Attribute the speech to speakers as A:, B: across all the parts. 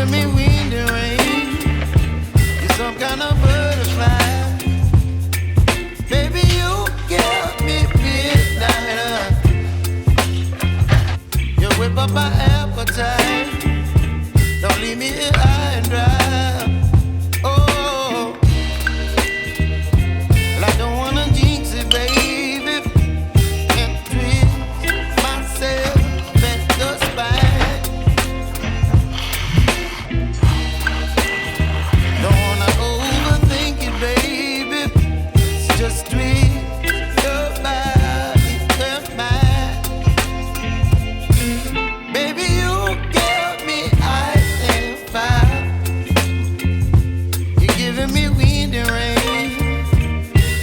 A: giving me wind and rain. You're some kind of butterfly. Baby, you give me midnight. You whip up my appetite. Don't leave me here high and dry. Oh, well, I don't wanna jinx it, baby. And twist myself at the spine. Don't wanna overthink it, baby. It's just twist your body and mine. Baby, you give me ice and fire. You're giving me wind and rain.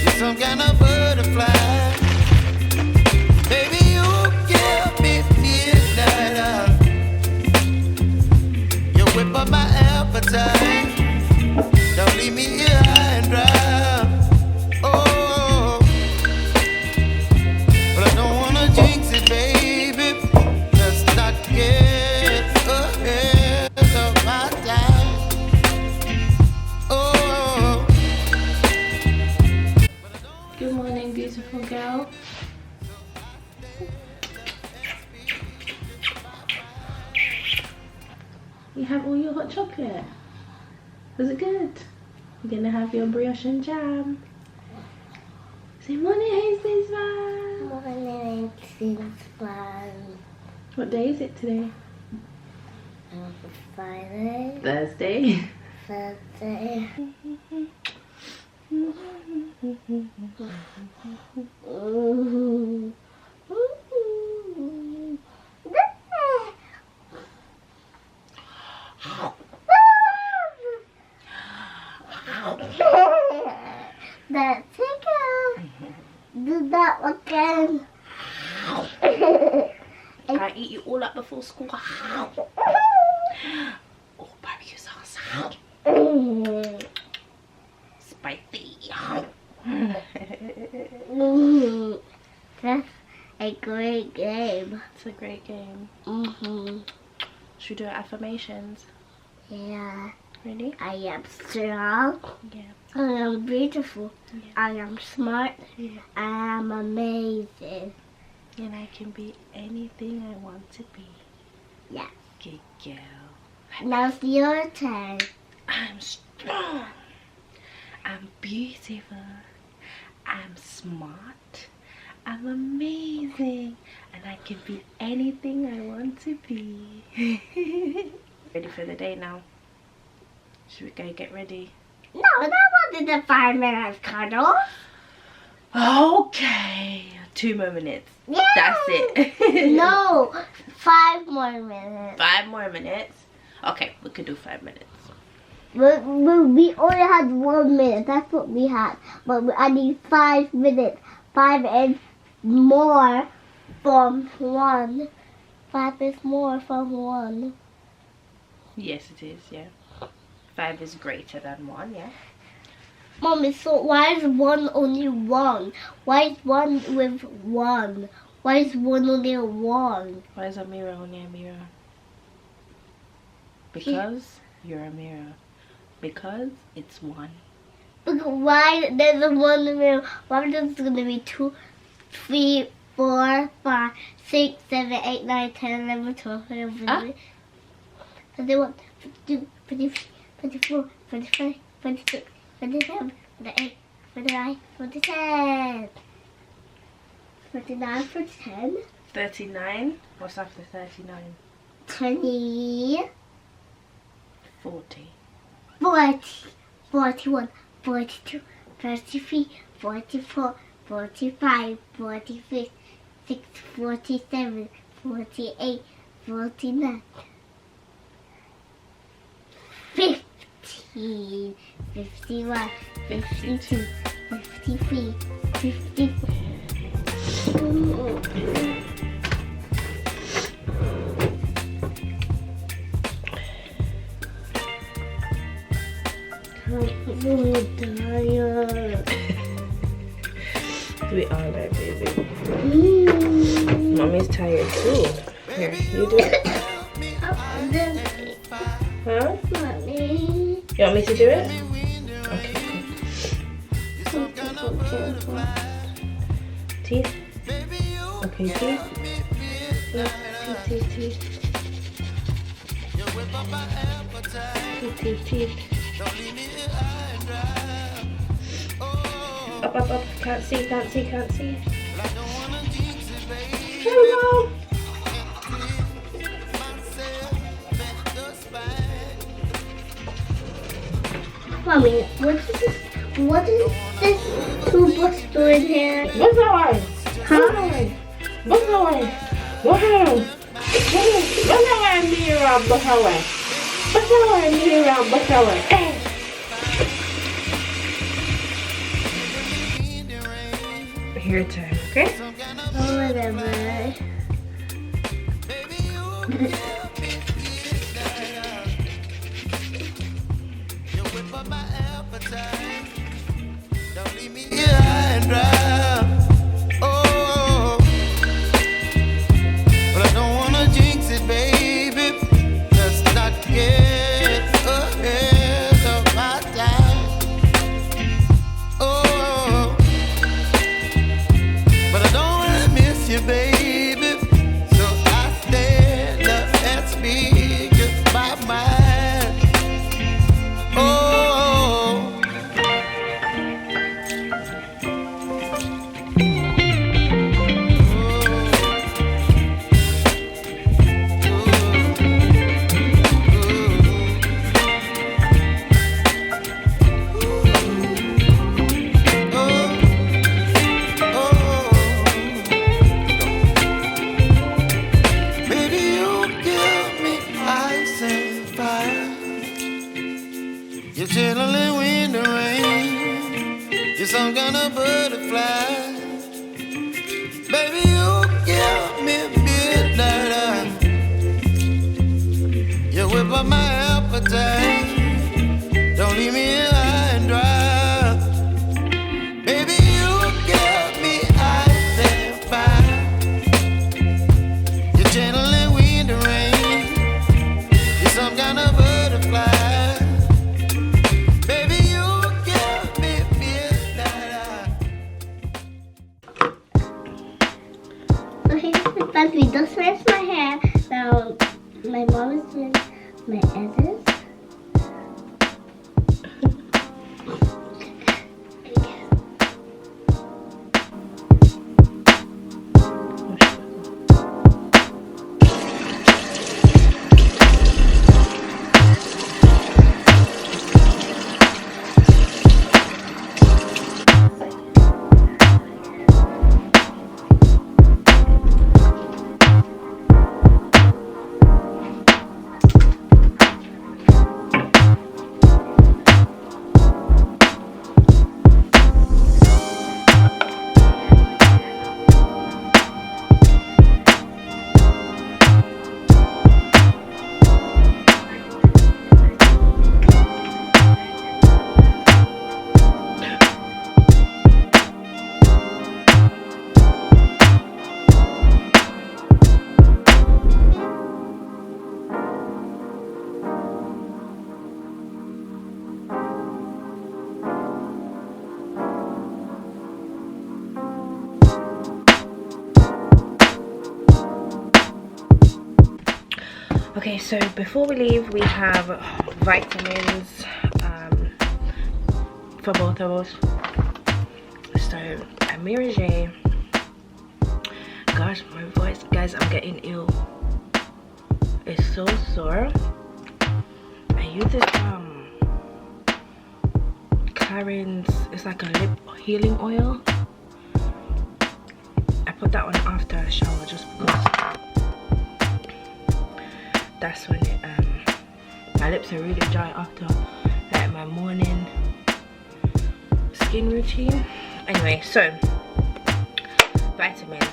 A: You're some kind of butterfly. Baby, you give me midnight. You whip up my appetite. Don't leave me here high and dry. Oh, but I don't wanna jinx it, baby. Let's not get ahead of my time. Oh.
B: Good morning, beautiful girl. You have all your hot chocolate. Was it good? You're gonna have your brioche and jam. Say morning, Hastings man.
C: Morning, Kingsman.
B: What day is it today?
C: Friday,
B: Thursday.
C: Thursday. That's it, girl. Do that again.
B: Can't eat you all up before school. Oh, barbecue sauce. Spicy.
C: That's a great game.
B: It's a great game.
C: Mm-hmm.
B: Should we do affirmations?
C: Yeah.
B: Ready?
C: I am strong.
B: Yeah.
C: I am beautiful.
B: Yeah.
C: I am smart.
B: Yeah.
C: I am amazing.
B: And I can be anything I want to be.
C: Yeah.
B: Good girl.
C: Now it's your turn.
B: I'm strong. I'm beautiful. I'm smart. I'm amazing. And I can be anything I want to be. Ready for the day now? Should we go get ready?
C: No, that wasn't the 5 minutes cuddle.
B: Okay. 2 more minutes.
C: Yeah.
B: That's it.
C: No, 5 more minutes.
B: 5 more minutes. Okay, we could do 5 minutes.
C: We only had 1 minute. That's what we had. But I need 5 minutes. 5 is more from 1. 5 is more from 1.
B: Yes, it is, yeah. 5 is greater than 1, yeah.
C: Mommy, so why is 1 only 1? Why is 1 with 1? Why is 1 only a 1?
B: Why is a mirror only a mirror? Because you're a mirror. Because it's 1.
C: Because why there's a 1 in the middle? Why there's going to be 2, 3, 4, 5, 6, 7, 8, 9, 10, 11, 12, 13, 14, 21, 22, 23, 24, 25, 26, 27, 28, 29, 30. 39, 10.
B: 39. What's after 39?
C: 20.
B: 40.
C: 40, 41, 42, 43, 44, 45, 46, 47, 48, 49, 50, 51, 52, 53, 54. I'm so tired.
B: We are right, baby. Mommy's tired too. Here, you do it. Huh?
C: Mommy.
B: You want me to do it? Okay, cool. Teeth? Okay, teeth. No, teeth. Teeth. Up. Can't see. Hello.
C: Mommy, what is this toolbox doing here?
B: What's that one? What's that one? Hair time, okay?
C: Oh, whatever.
A: Don't leave me here high and dry. Oh, but I don't wanna jinx it, baby. Let's not get ahead of my time. Oh, but I don't wanna miss you, baby. So I stand up and speak just my mind. Oh. You're chilling when the rain. You're some kind of butterfly. Baby, you give me midnight. You whip up my appetite. Don't leave me here high and dry. Baby, you give me ice and fire. You're channeling wind and rain. You're some kind of butterfly.
C: We just finished my hair. Now my mom is doing my edges.
B: Okay, so before we leave, we have vitamins for both of us. So Amira J, gosh, my voice, guys, I'm getting ill. It's so sore. I use this Clarins, it's like a lip healing oil. I put that one after a shower just because that's when it my lips are really dry after like my morning skin routine. Anyway, so vitamins.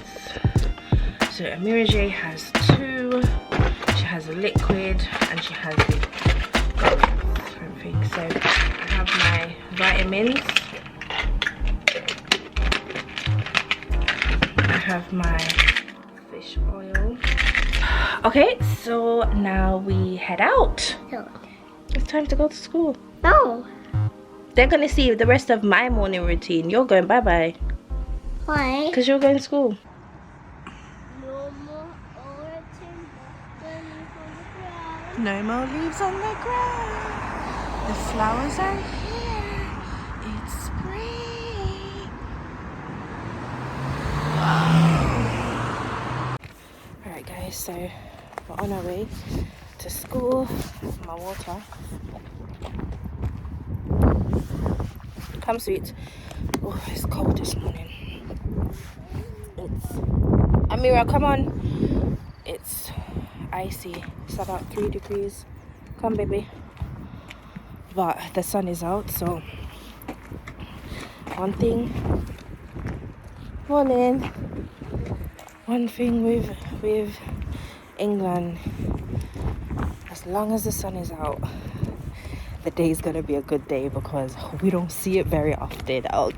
B: So Amira J has two. She has a liquid and she has the different things. So I have my vitamins. I have my fish oil. Okay, so now we head out.
C: No.
B: It's time to go to school.
C: No.
B: They're gonna see the rest of my morning routine. You're going bye-bye.
C: Why?
B: Because you're going to school. No more leaves on the ground. The flowers are here. It's spring. Alright guys, so we're on our way to school. My water. Come sweet. Oh, it's cold this morning. Amira, come on. It's icy. It's about 3 degrees. Come, baby. But the sun is out, so one thing. Morning. One thing with England. As long as the sun is out, the day is gonna be a good day because we don't see it very often. Okay,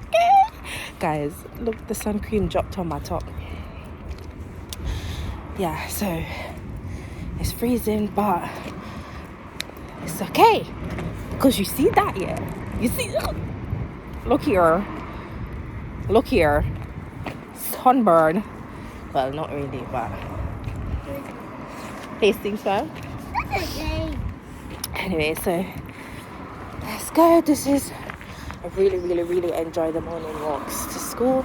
B: guys, look, the sun cream dropped on my top. Yeah, so it's freezing, but it's okay because you see that, yeah. You see, look here, sunburn. Well, not really, but Hastings fan. Anyway, so let's go. This is I really enjoy the morning walks to school,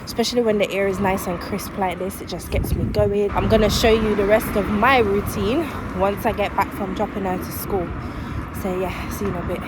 B: especially when the air is nice and crisp like this. It just gets me going. I'm gonna show you the rest of my routine once I get back from dropping her to school. So yeah, see you in a bit.